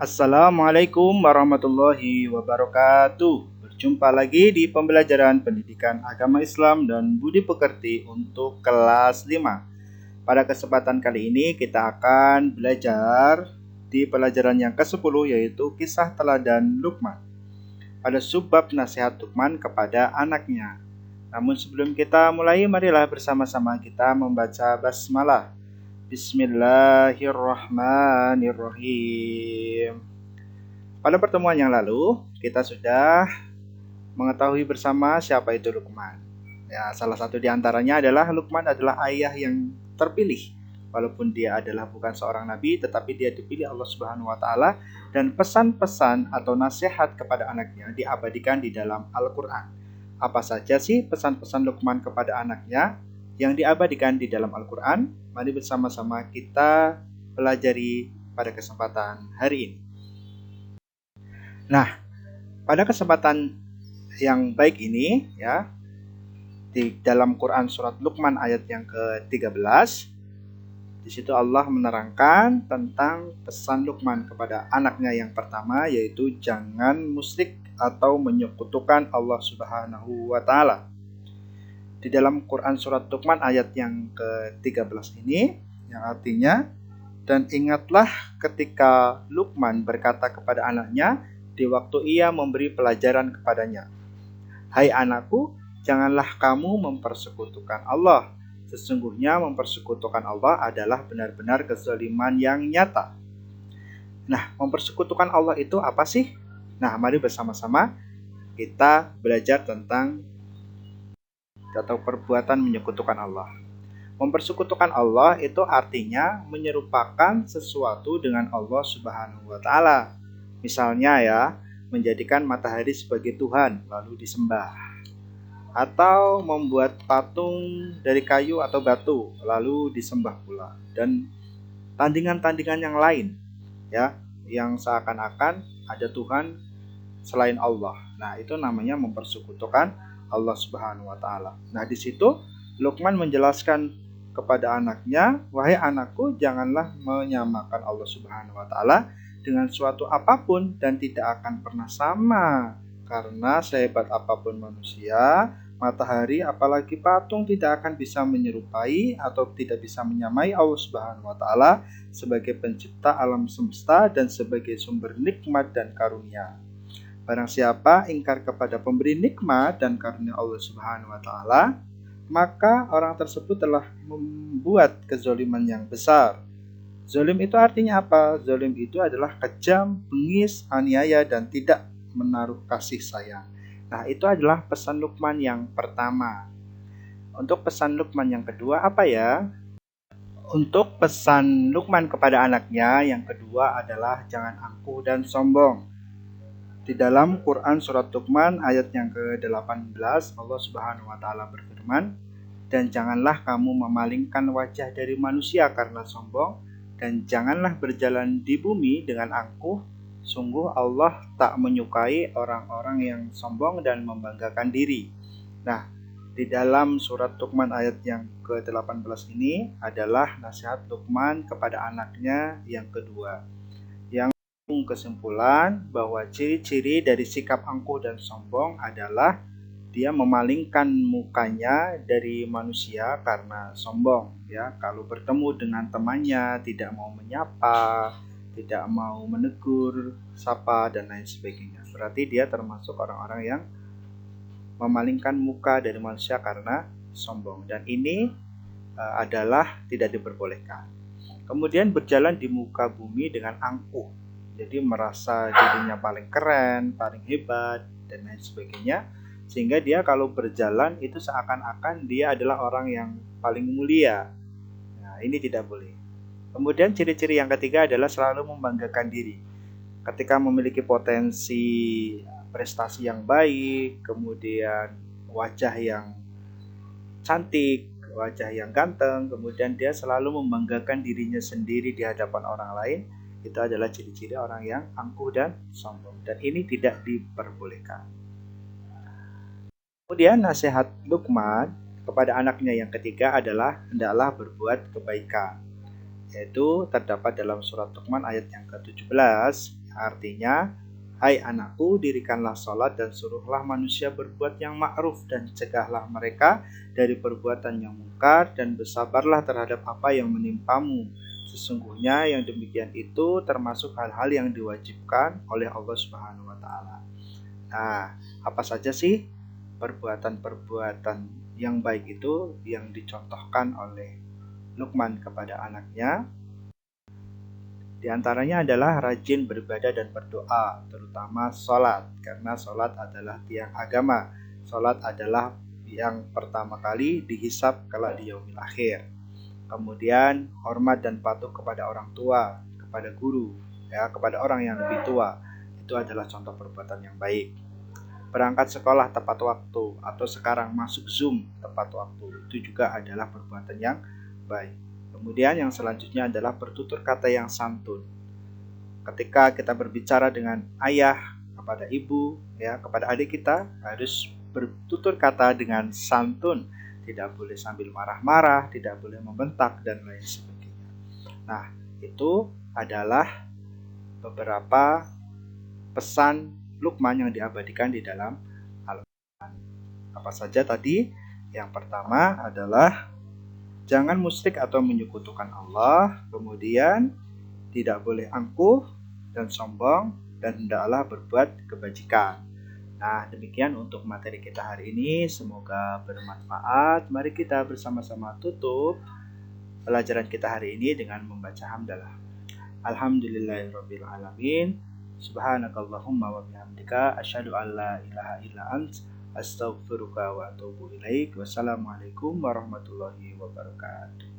Assalamualaikum warahmatullahi wabarakatuh. Berjumpa lagi di pembelajaran pendidikan agama Islam dan budi pekerti untuk kelas 5. Pada kesempatan kali ini kita akan belajar di pelajaran yang ke-10 yaitu kisah teladan Luqman. Pada subbab nasihat Luqman kepada anaknya. Namun sebelum kita mulai, marilah bersama-sama kita membaca basmalah. Bismillahirrahmanirrahim. Pada pertemuan yang lalu, kita sudah mengetahui bersama siapa itu Luqman. Ya, salah satu di antaranya adalah Luqman adalah ayah yang terpilih. Walaupun dia adalah bukan seorang nabi, tetapi dia dipilih Allah Subhanahu wa taala dan pesan-pesan atau nasihat kepada anaknya diabadikan di dalam Al-Qur'an. Apa saja sih pesan-pesan Luqman kepada anaknya yang diabadikan di dalam Al-Qur'an? Mari bersama-sama kita pelajari pada kesempatan hari ini. Nah, pada kesempatan yang baik ini ya, di dalam Quran surat Luqman ayat yang ke-13, di situ Allah menerangkan tentang pesan Luqman kepada anaknya yang pertama, yaitu jangan musyrik atau menyekutukan Allah Subhanahu wa taala. Di dalam Quran surat Luqman ayat yang ke-13 ini yang artinya, dan ingatlah ketika Luqman berkata kepada anaknya di waktu ia memberi pelajaran kepadanya, "Hai anakku, janganlah kamu mempersekutukan Allah. Sesungguhnya mempersekutukan Allah adalah benar-benar kezaliman yang nyata." Nah, mempersekutukan Allah itu apa sih? Nah, mari bersama-sama kita belajar tentang atau perbuatan menyekutukan Allah. Mempersekutukan Allah itu artinya menyerupakan sesuatu dengan Allah Subhanahu wa taala. Misalnya ya, menjadikan matahari sebagai Tuhan lalu disembah, atau membuat patung dari kayu atau batu lalu disembah pula, dan tandingan-tandingan yang lain ya, yang seakan-akan ada Tuhan selain Allah. Nah, itu namanya mempersekutukan Allah Subhanahu wa taala. Nah, di situ Luqman menjelaskan kepada anaknya, "Wahai anakku, janganlah menyamakan Allah Subhanahu wa taala dengan suatu apapun dan tidak akan pernah sama. Karena sehebat apapun manusia, matahari apalagi patung tidak akan bisa menyerupai atau tidak bisa menyamai Allah Subhanahu wa taala sebagai pencipta alam semesta dan sebagai sumber nikmat dan karunia. Barang siapa ingkar kepada pemberi nikmat dan karunia Allah Subhanahu wa taala, maka orang tersebut telah membuat kezaliman yang besar." Zalim itu artinya apa? Zalim itu adalah kejam, bengis, aniaya, dan tidak menaruh kasih sayang. Nah, itu adalah pesan Luqman yang pertama. Untuk pesan Luqman yang kedua apa ya? Untuk pesan Luqman kepada anaknya yang kedua adalah jangan angkuh dan sombong. Di dalam Quran surat Luqman ayat yang ke-18, Allah Subhanahu wa taala berfirman, "Dan janganlah kamu memalingkan wajah dari manusia karena sombong, dan janganlah berjalan di bumi dengan angkuh. Sungguh Allah tak menyukai orang-orang yang sombong dan membanggakan diri." Nah, di dalam surat Luqman ayat yang ke-18 ini adalah nasihat Luqman kepada anaknya yang kedua, yang kesimpulan bahwa ciri-ciri dari sikap angkuh dan sombong adalah dia memalingkan mukanya dari manusia karena sombong ya. Kalau bertemu dengan temannya tidak mau menyapa, tidak mau menegur, sapa, dan lain sebagainya. Berarti dia termasuk orang-orang yang memalingkan muka dari manusia karena sombong, dan ini adalah tidak diperbolehkan. Kemudian berjalan di muka bumi dengan angkuh, jadi merasa dirinya paling keren, paling hebat, dan lain sebagainya, sehingga dia kalau berjalan itu seakan-akan dia adalah orang yang paling mulia. Nah, ini tidak boleh. Kemudian ciri-ciri yang ketiga adalah selalu membanggakan diri. Ketika memiliki potensi prestasi yang baik, kemudian wajah yang cantik, wajah yang ganteng, kemudian dia selalu membanggakan dirinya sendiri di hadapan orang lain, itu adalah ciri-ciri orang yang angkuh dan sombong, dan ini tidak diperbolehkan. Kemudian nasihat Luqman kepada anaknya yang ketiga adalah hendaklah berbuat kebaikan. yaitu terdapat dalam surat Luqman ayat yang ke-17, artinya, hai anakku, dirikanlah sholat dan suruhlah manusia berbuat yang ma'ruf dan cegahlah mereka dari perbuatan yang mungkar dan bersabarlah terhadap apa yang menimpamu. Sesungguhnya yang demikian itu termasuk hal-hal yang diwajibkan oleh Allah Subhanahu wa taala. Nah, apa saja sih perbuatan-perbuatan yang baik itu yang dicontohkan oleh Luqman kepada anaknya? Di antaranya adalah rajin beribadah dan berdoa, terutama sholat, karena sholat adalah tiang agama. Sholat adalah yang pertama kali dihisab kelak di yaumil akhir. Kemudian hormat dan patuh kepada orang tua, kepada guru, ya, kepada orang yang lebih tua. Itu adalah contoh perbuatan yang baik. Berangkat sekolah tepat waktu, atau sekarang masuk Zoom tepat waktu, itu juga adalah perbuatan yang baik. Kemudian yang selanjutnya adalah bertutur kata yang santun. Ketika kita berbicara dengan ayah, kepada ibu, ya, kepada adik kita, harus bertutur kata dengan santun. Tidak boleh sambil marah-marah, tidak boleh membentak, dan lain sebagainya. Nah, itu adalah beberapa pesan Luqman yang diabadikan di dalam Al-Quran. Apa saja tadi? Yang pertama adalah jangan musyrik atau menyekutukan Allah, kemudian tidak boleh angkuh dan sombong, dan hendaklah berbuat kebajikan. Nah, demikian untuk materi kita hari ini. Semoga bermanfaat. Mari kita bersama-sama tutup pelajaran kita hari ini dengan membaca hamdalah. Alhamdulillahirabbil alamin. Subhanakallahumma wa bihamdika asyhadu an la ilaha illa ant astaghfiruka wa atubu ilaik. Wassalamualaikum warahmatullahi wabarakatuh.